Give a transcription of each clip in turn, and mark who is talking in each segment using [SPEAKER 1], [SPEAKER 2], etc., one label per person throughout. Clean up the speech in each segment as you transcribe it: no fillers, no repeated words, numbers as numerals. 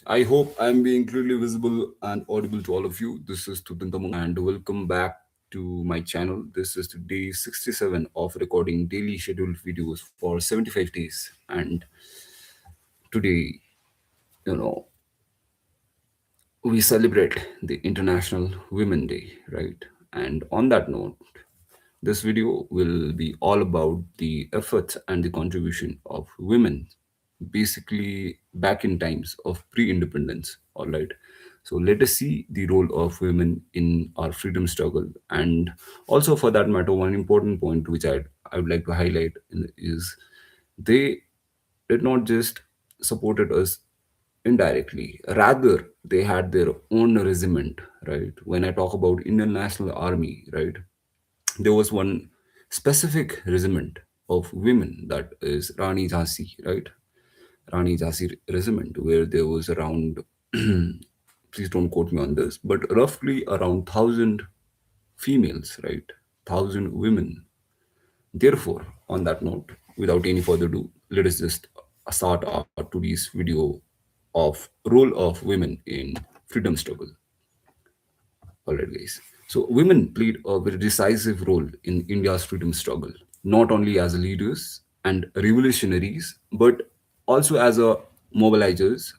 [SPEAKER 1] I hope I'm being clearly visible and audible to all of you. This is Tutantamung and welcome back to my channel. This is the day 67 of recording daily scheduled videos for 75 days. And today, you know, we celebrate the International Women Day, right? And on that note, this video will be all about the efforts and the contribution of women, basically back in times of pre-independence. All right. So let us see the role of women in our freedom struggle, and also for that matter, one important point which I would like to highlight is they did not just supported us indirectly, rather they had their own regiment, right? When I talk about Indian National Army, right, there was one specific regiment of women, that is Rani Jhansi, right? Rani Jhansi regiment, where there was around, please don't quote me on this, but roughly around 1,000 females, right? 1,000 women. Therefore, on that note, without any further ado, let us just start our today's video of role of women in freedom struggle. All right, guys. So women played a very decisive role in India's freedom struggle, not only as leaders and revolutionaries, but also as a mobilizers.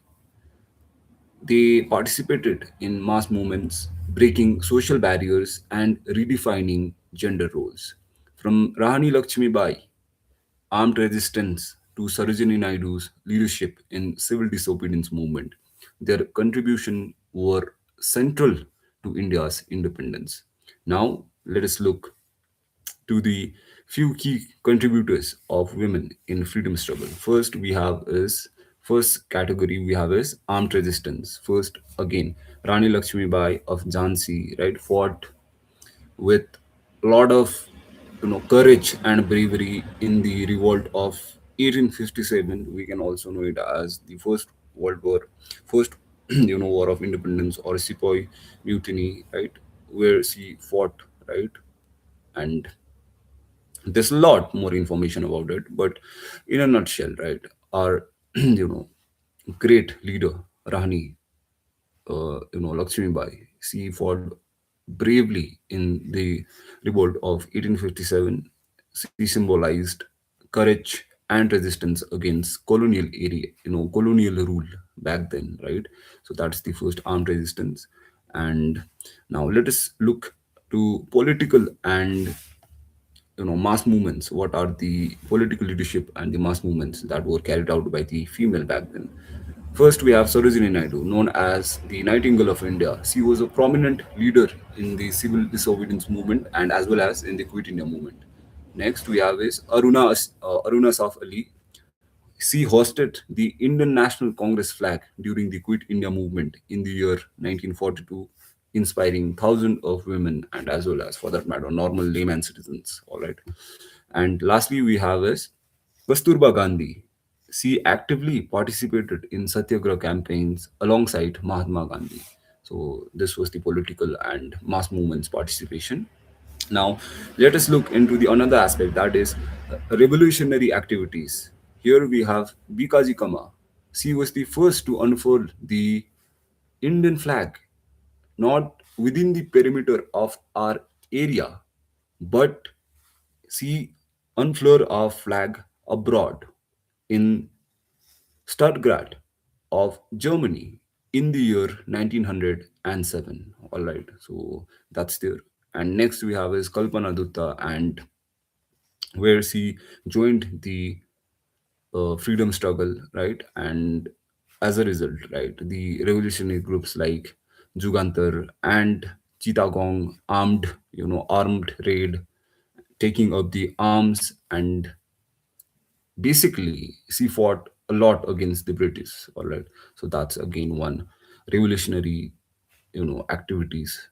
[SPEAKER 1] They participated in mass movements, breaking social barriers and redefining gender roles. From Rahani Lakshmi Bai, armed resistance, to Sarojini Naidu's leadership in civil disobedience movement, their contribution were central to India's independence. Now, let us look to the few key contributors of women in freedom struggle. First category we have is armed resistance. First, again, Rani Lakshmi Bai of Jhansi, right, fought with a lot of courage and bravery in the revolt of 1857. We can also know it as the First World War, first War of Independence, or Sepoy Mutiny, right, where she fought, right. And there's a lot more information about it, but in a nutshell, right, our great leader Rahani, Lakshmi Bai, she fought bravely in the revolt of 1857. She symbolized courage and resistance against colonial rule back then, right? So that's the first armed resistance. And now let us look to political and mass movements. What are the political leadership and the mass movements that were carried out by the female back then? First, we have Sarojini Naidu, known as the Nightingale of India. She was a prominent leader in the civil disobedience movement and as well as in the Quit India movement. Next, we have is Aruna Saif Ali. She hosted the Indian National Congress flag during the Quit India movement in the year 1942, inspiring thousands of women and as well as, for that matter, normal layman citizens. All right. And lastly, we have is Kasturba Gandhi. She actively participated in Satyagraha campaigns alongside Mahatma Gandhi. So this was the political and mass movements participation. Now, let us look into the another aspect, that is revolutionary activities. Here we have Bikaji Kama. She was the first to unfurl the Indian flag, not within the perimeter of our area, but she unfurled our flag abroad in Stuttgart of Germany in the year 1907. All right, so that's there. And next we have is Kalpana Dutta, and where she joined the freedom struggle, right? And as a result, right, the revolutionary groups like Jugantar and Chittagong armed raid, taking up the arms, and basically she fought a lot against the British. All right, so that's again one revolutionary activities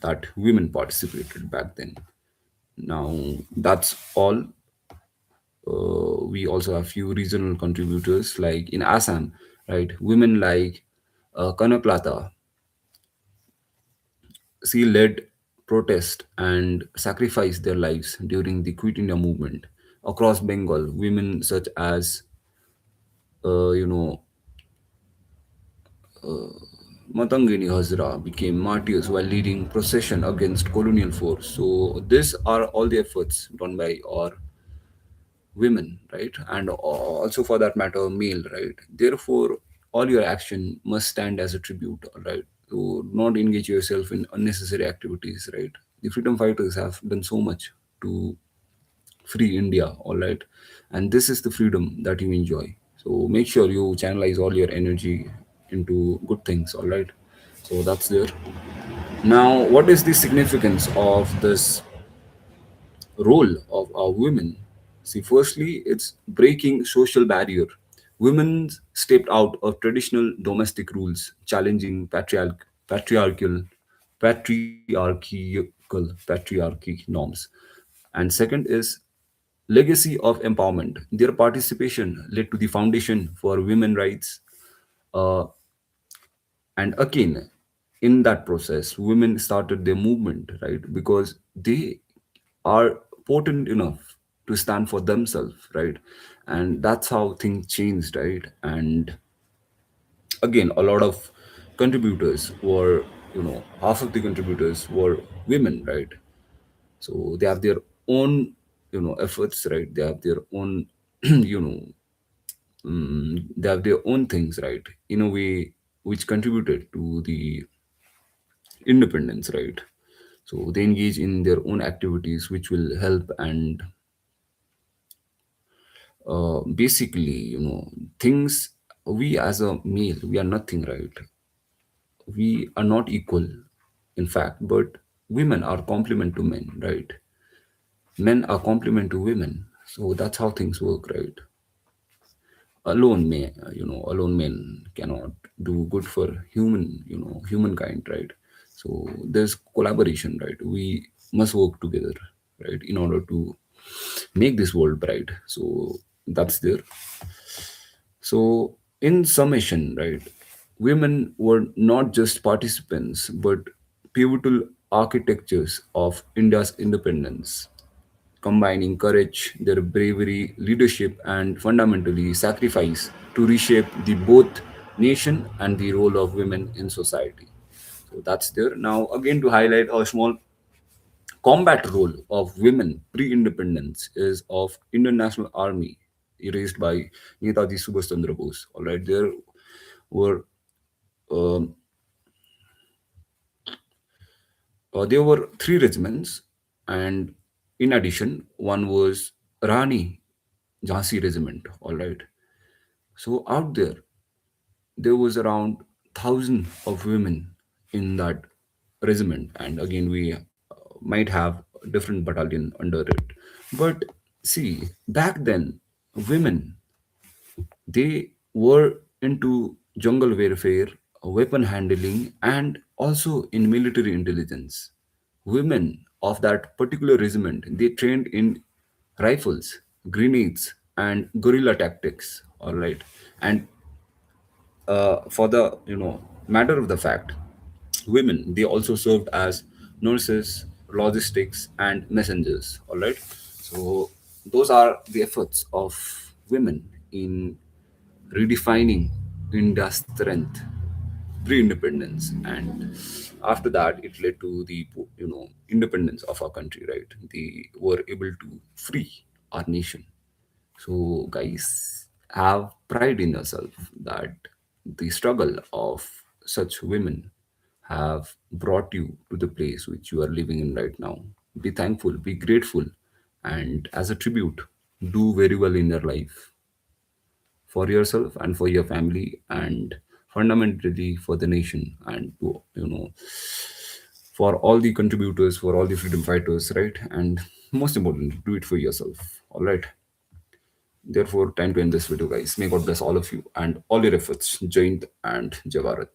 [SPEAKER 1] that women participated back then. Now, that's all. We also have few regional contributors like in Assam, right? Women like Kanak Lata, she led protest and sacrificed their lives during the Quit India movement. Across Bengal, women such as You know, Matangini Hazra became martyrs while leading procession against colonial force. So these are all the efforts done by our women, right? And also for that matter, male, right? Therefore, all your action must stand as a tribute, all right? To not engage yourself in unnecessary activities, right? The freedom fighters have done so much to free India, all right? And this is the freedom that you enjoy. So make sure you channelize all your energy into good things, all right? So that's there. Now, what is the significance of this role of our women? See, firstly, it's breaking social barrier. Women stepped out of traditional domestic rules, challenging patriarchal norms. And second is legacy of empowerment. Their participation led to the foundation for women rights. Uh, and again, in that process, women started their movement, right? Because they are potent enough to stand for themselves, right? And that's how things changed, right? And again, a lot of contributors were, half of the contributors were women, right? So they have their own, efforts, right? They have their own, you know, they have their own things, right? In a way, which contributed to the independence, right? So they engage in their own activities, which will help and basically, things, we as a male, we are nothing, right? We are not equal, in fact, but women are complement to men, right? Men are complement to women. So that's how things work, right? Alone men cannot do good for humankind, right? So there's collaboration, right? We must work together, right, in order to make this world bright. So that's there. So, in summation, right, women were not just participants but pivotal architectures of India's independence, combining courage, their bravery, leadership, and fundamentally sacrifice to reshape the both nation and the role of women in society. So that's there. Now, again, to highlight a small combat role of women pre-independence is of Indian National Army, erased by Netaji Subhash Chandra Bose. All right, were um, there were three regiments, and in addition, one was Rani Jhansi Regiment. All right, so out there was around thousand of women in that regiment, and again we might have a different battalion under it. But see, back then, women, they were into jungle warfare, weapon handling, and also in military intelligence. Women of that particular regiment, they trained in rifles, grenades, and guerrilla tactics. All right, and for the matter of the fact, women, they also served as nurses, logistics, and messengers. All right, so those are the efforts of women in redefining India's strength pre-independence, and after that it led to the independence of our country, right? They were able to free our nation. So, guys, have pride in yourself that the struggle of such women have brought you to the place which you are living in right now. Be thankful, be grateful, and as a tribute, do very well in your life for yourself and for your family, and fundamentally for the nation, and to, for all the contributors, for all the freedom fighters, right? And most importantly, do it for yourself. All right. Therefore, time to end this video, guys. May God bless all of you and all your efforts. Jai Hind and Jai Bharat.